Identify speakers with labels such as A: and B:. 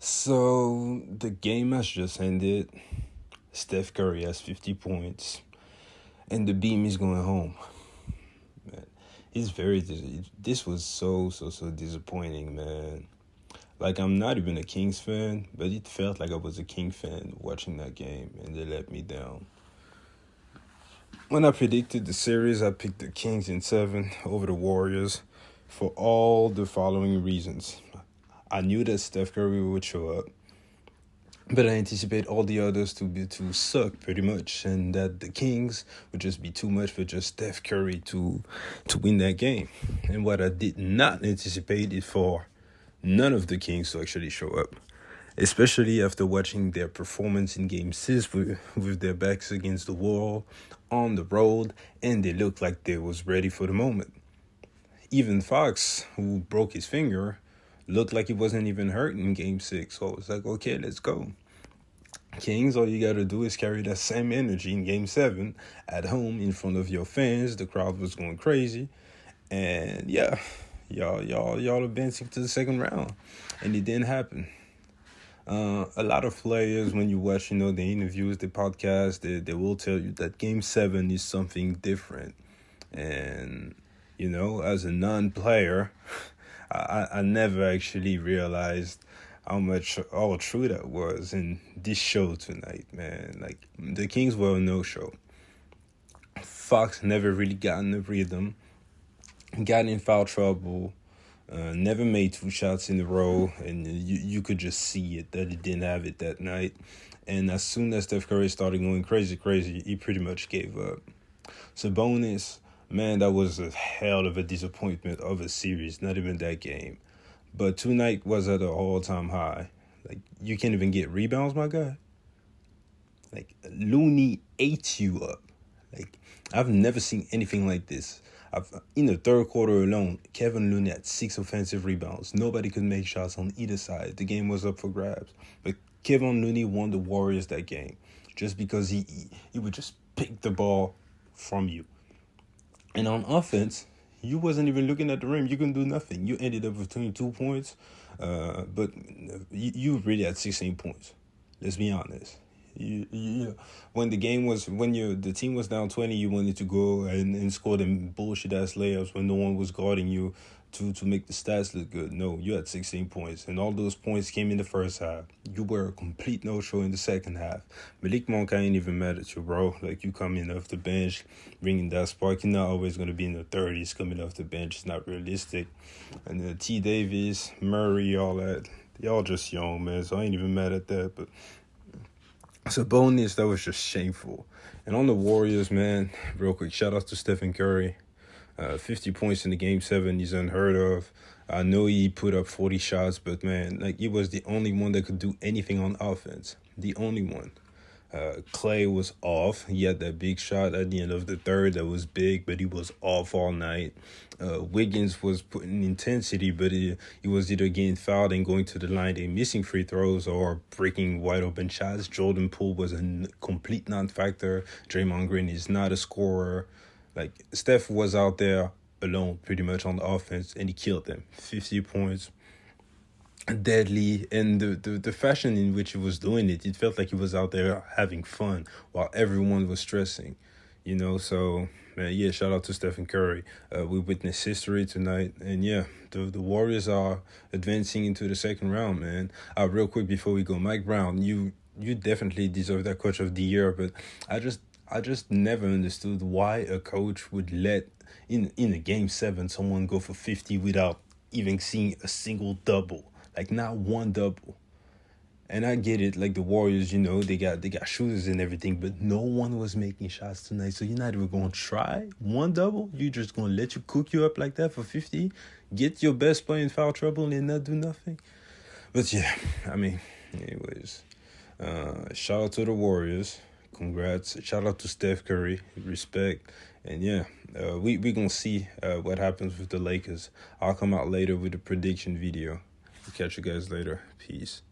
A: So the game has just ended. Steph Curry has 50 points, and the beam is going home. Man, it's very. This was so disappointing, man. Like, I'm not even a Kings fan, but it felt like I was a King fan watching that game, and they let me down. When I predicted the series, I picked the Kings in 7 over the Warriors for all the following reasons. I knew that Steph Curry would show up, but I anticipate all the others to suck pretty much, and that the Kings would just be too much for just Steph Curry to win that game. And what I did not anticipate is for none of the Kings to actually show up, especially after watching their performance in Game 6 with their backs against the wall on the road, and they looked like they was ready for the moment. Even Fox, who broke his finger, looked like he wasn't even hurt in Game 6. So I was like, okay, let's go. Kings, all you got to do is carry that same energy in Game 7 at home in front of your fans. The crowd was going crazy. And yeah, y'all advancing to the second round. And it didn't happen. A lot of players, when you watch, the interviews, the podcast, they will tell you that Game 7 is something different. And, as a non-player, I never actually realized how true that was in this show tonight, man. Like, the Kings were a no-show. Fox never really got in the rhythm, got in foul trouble, never made 2 shots in a row, and you could just see it that he didn't have it that night. And as soon as Steph Curry started going crazy, he pretty much gave up. Sabonis, man, that was a hell of a disappointment of a series, not even that game. But tonight was at an all-time high. Like, you can't even get rebounds, my guy. Like, Looney ate you up. Like, I've never seen anything like this. In the third quarter alone, Kevin Looney had 6 offensive rebounds. Nobody could make shots on either side. The game was up for grabs. But Kevin Looney won the Warriors that game just because he would just pick the ball from you. And on offense, you wasn't even looking at the rim. You couldn't do nothing. You ended up with 22 points, but you really had 16 points. Let's be honest. When the team was down 20, you wanted to go and score them bullshit ass layups when no one was guarding you to make the stats look good. No, you had 16 points, and all those points came in the first half. You were a complete no-show in the second half. Malik Monk ain't even mad at you, bro. Like, you coming off the bench, bringing that spark. You're not always going to be in the 30s coming off the bench. It's not realistic. And T. Davis, Murray, all that, y'all just young, man, so I ain't even mad at that. But Sabonis, that was just shameful. And on the Warriors, man, real quick, shout out to Stephen Curry. 50 points in the Game 7 is unheard of. I know he put up 40 shots, but, man, like, he was the only one that could do anything on offense. The only one. Clay was off. He had that big shot at the end of the third that was big, but he was off all night. Wiggins was putting intensity, but he was either getting fouled and going to the line and missing free throws or breaking wide open shots. Jordan Poole was a complete non-factor. Draymond Green is not a scorer. Like, Steph was out there alone pretty much on the offense, and he killed them. 50 points. Deadly, and the fashion in which he was doing it, it felt like he was out there having fun while everyone was stressing, so man, shout out to Stephen Curry. We witnessed history tonight, and the Warriors are advancing into the second round, man. Real quick before we go, Mike Brown, you definitely deserve that Coach of the Year, but I just never understood why a coach would let in a Game 7 someone go for 50 without even seeing a single double. Like, not one double. And I get it, like, the Warriors, they got shooters and everything, but no one was making shots tonight. So you're not even going to try one double? You're just going to let you cook you up like that for 50? Get your best player in foul trouble and not do nothing? But anyways, shout out to the Warriors. Congrats. Shout out to Steph Curry. Respect. And we going to see what happens with the Lakers. I'll come out later with a prediction video. Catch you guys later. Peace.